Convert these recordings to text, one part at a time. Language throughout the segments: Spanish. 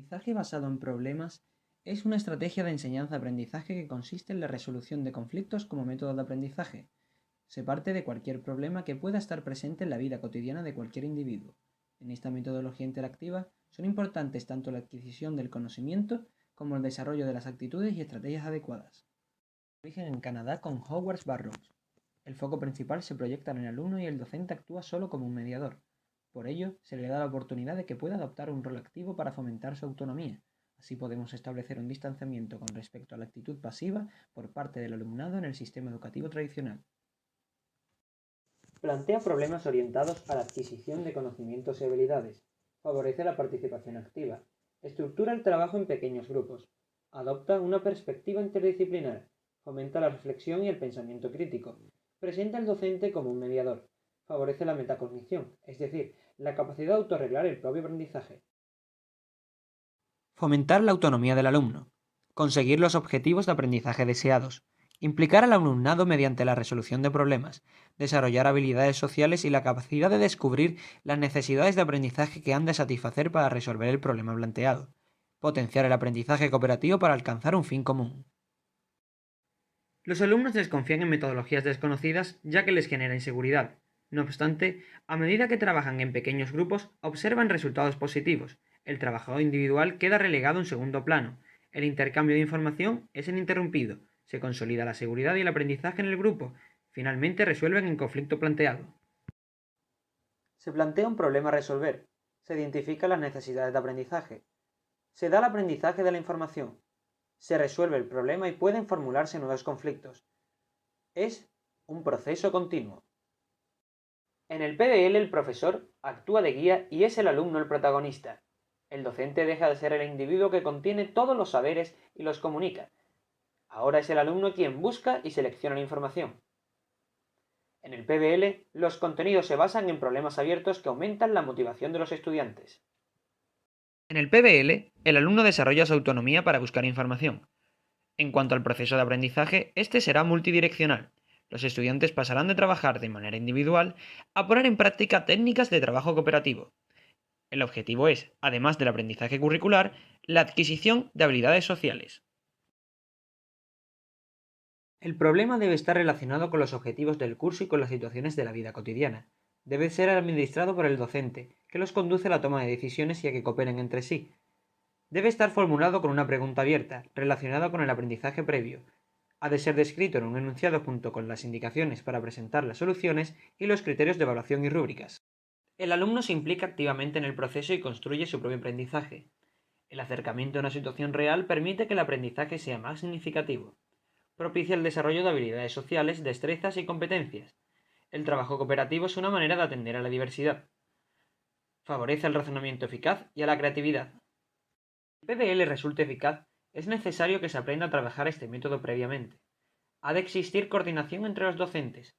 Aprendizaje basado en problemas es una estrategia de enseñanza-aprendizaje que consiste en la resolución de conflictos como método de aprendizaje. Se parte de cualquier problema que pueda estar presente en la vida cotidiana de cualquier individuo. En esta metodología interactiva son importantes tanto la adquisición del conocimiento como el desarrollo de las actitudes y estrategias adecuadas. Origen en Canadá con Howard Barrows. El foco principal se proyecta en el alumno y el docente actúa solo como un mediador. Por ello, se le da la oportunidad de que pueda adoptar un rol activo para fomentar su autonomía. Así podemos establecer un distanciamiento con respecto a la actitud pasiva por parte del alumnado en el sistema educativo tradicional. Plantea problemas orientados a la adquisición de conocimientos y habilidades. Favorece la participación activa. Estructura el trabajo en pequeños grupos. Adopta una perspectiva interdisciplinar. Fomenta la reflexión y el pensamiento crítico. Presenta al docente como un mediador. Favorece la metacognición, es decir, la capacidad de autorreglar el propio aprendizaje. Fomentar la autonomía del alumno. Conseguir los objetivos de aprendizaje deseados. Implicar al alumnado mediante la resolución de problemas. Desarrollar habilidades sociales y la capacidad de descubrir las necesidades de aprendizaje que han de satisfacer para resolver el problema planteado. Potenciar el aprendizaje cooperativo para alcanzar un fin común. Los alumnos desconfían en metodologías desconocidas ya que les genera inseguridad. No obstante, a medida que trabajan en pequeños grupos, observan resultados positivos. El trabajo individual queda relegado en segundo plano. El intercambio de información es ininterrumpido. Se consolida la seguridad y el aprendizaje en el grupo. Finalmente resuelven el conflicto planteado. Se plantea un problema a resolver. Se identifican las necesidades de aprendizaje. Se da el aprendizaje de la información. Se resuelve el problema y pueden formularse nuevos conflictos. Es un proceso continuo. En el PBL el profesor actúa de guía y es el alumno el protagonista. El docente deja de ser el individuo que contiene todos los saberes y los comunica. Ahora es el alumno quien busca y selecciona la información. En el PBL los contenidos se basan en problemas abiertos que aumentan la motivación de los estudiantes. En el PBL, el alumno desarrolla su autonomía para buscar información. En cuanto al proceso de aprendizaje, este será multidireccional. Los estudiantes pasarán de trabajar de manera individual a poner en práctica técnicas de trabajo cooperativo. El objetivo es, además del aprendizaje curricular, la adquisición de habilidades sociales. El problema debe estar relacionado con los objetivos del curso y con las situaciones de la vida cotidiana. Debe ser administrado por el docente, que los conduce a la toma de decisiones y a que cooperen entre sí. Debe estar formulado con una pregunta abierta, relacionada con el aprendizaje previo. Ha de ser descrito en un enunciado junto con las indicaciones para presentar las soluciones y los criterios de evaluación y rúbricas. El alumno se implica activamente en el proceso y construye su propio aprendizaje. El acercamiento a una situación real permite que el aprendizaje sea más significativo. Propicia el desarrollo de habilidades sociales, destrezas y competencias. El trabajo cooperativo es una manera de atender a la diversidad. Favorece el razonamiento eficaz y a la creatividad. Si el PBL resulta eficaz, es necesario que se aprenda a trabajar este método previamente. Ha de existir coordinación entre los docentes.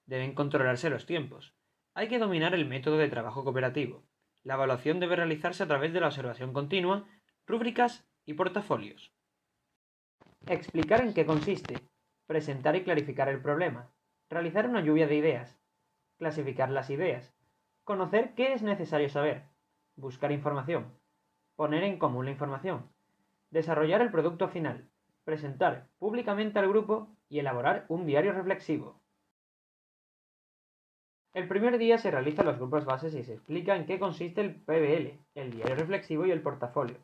Deben controlarse los tiempos. Hay que dominar el método de trabajo cooperativo. La evaluación debe realizarse a través de la observación continua, rúbricas y portafolios. Explicar en qué consiste. Presentar y clarificar el problema. Realizar una lluvia de ideas. Clasificar las ideas. Conocer qué es necesario saber. Buscar información. Poner en común la información. Desarrollar el producto final. Presentar públicamente al grupo y elaborar un diario reflexivo. El primer día se realizan los grupos bases y se explica en qué consiste el PBL, el diario reflexivo y el portafolio.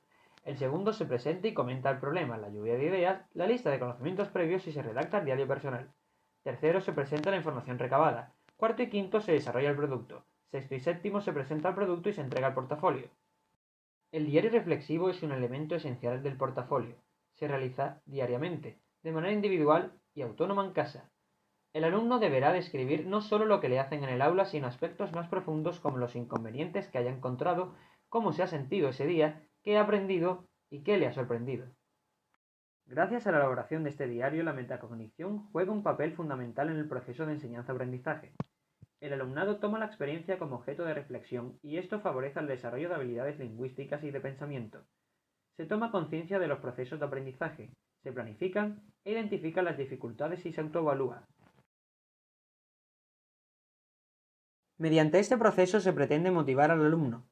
El segundo se presenta y comenta el problema, la lluvia de ideas, la lista de conocimientos previos y se redacta el diario personal. Tercero se presenta la información recabada. Cuarto y quinto se desarrolla el producto. Sexto y séptimo se presenta el producto y se entrega el portafolio. El diario reflexivo es un elemento esencial del portafolio. Se realiza diariamente, de manera individual y autónoma en casa. El alumno deberá describir no solo lo que le hacen en el aula, sino aspectos más profundos como los inconvenientes que haya encontrado, cómo se ha sentido ese día, qué ha aprendido y qué le ha sorprendido. Gracias a la elaboración de este diario, la metacognición juega un papel fundamental en el proceso de enseñanza-aprendizaje. El alumnado toma la experiencia como objeto de reflexión y esto favorece el desarrollo de habilidades lingüísticas y de pensamiento. Se toma conciencia de los procesos de aprendizaje, se planifican e identifican las dificultades y se autoevalúa. Mediante este proceso se pretende motivar al alumno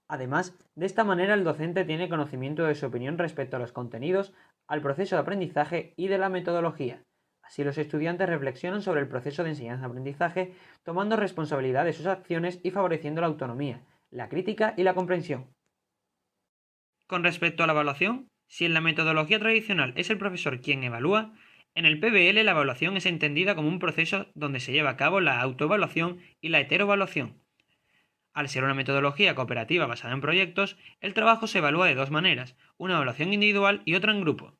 Además, de esta manera el docente tiene conocimiento de su opinión respecto a los contenidos, al proceso de aprendizaje y de la metodología. Así los estudiantes reflexionan sobre el proceso de enseñanza-aprendizaje, tomando responsabilidad de sus acciones y favoreciendo la autonomía, la crítica y la comprensión. Con respecto a la evaluación, si en la metodología tradicional es el profesor quien evalúa, en el PBL la evaluación es entendida como un proceso donde se lleva a cabo la autoevaluación y la heteroevaluación. Al ser una metodología cooperativa basada en proyectos, el trabajo se evalúa de dos maneras, una evaluación individual y otra en grupo.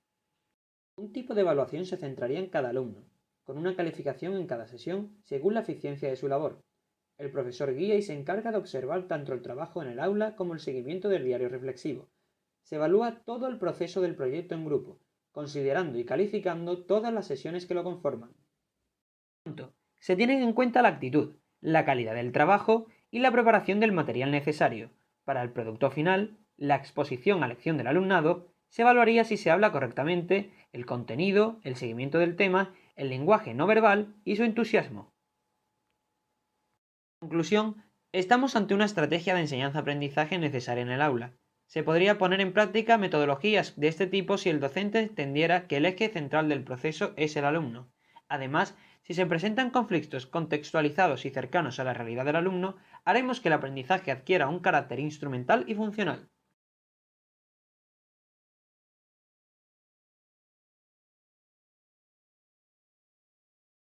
Un tipo de evaluación se centraría en cada alumno, con una calificación en cada sesión según la eficiencia de su labor. El profesor guía y se encarga de observar tanto el trabajo en el aula como el seguimiento del diario reflexivo. Se evalúa todo el proceso del proyecto en grupo, considerando y calificando todas las sesiones que lo conforman. Se tienen en cuenta la actitud, la calidad del trabajo y la preparación del material necesario. Para el producto final, la exposición a lección del alumnado se evaluaría si se habla correctamente, el contenido, el seguimiento del tema, el lenguaje no verbal y su entusiasmo. En conclusión, estamos ante una estrategia de enseñanza-aprendizaje necesaria en el aula. Se podría poner en práctica metodologías de este tipo si el docente entendiera que el eje central del proceso es el alumno. Además, si se presentan conflictos contextualizados y cercanos a la realidad del alumno, haremos que el aprendizaje adquiera un carácter instrumental y funcional.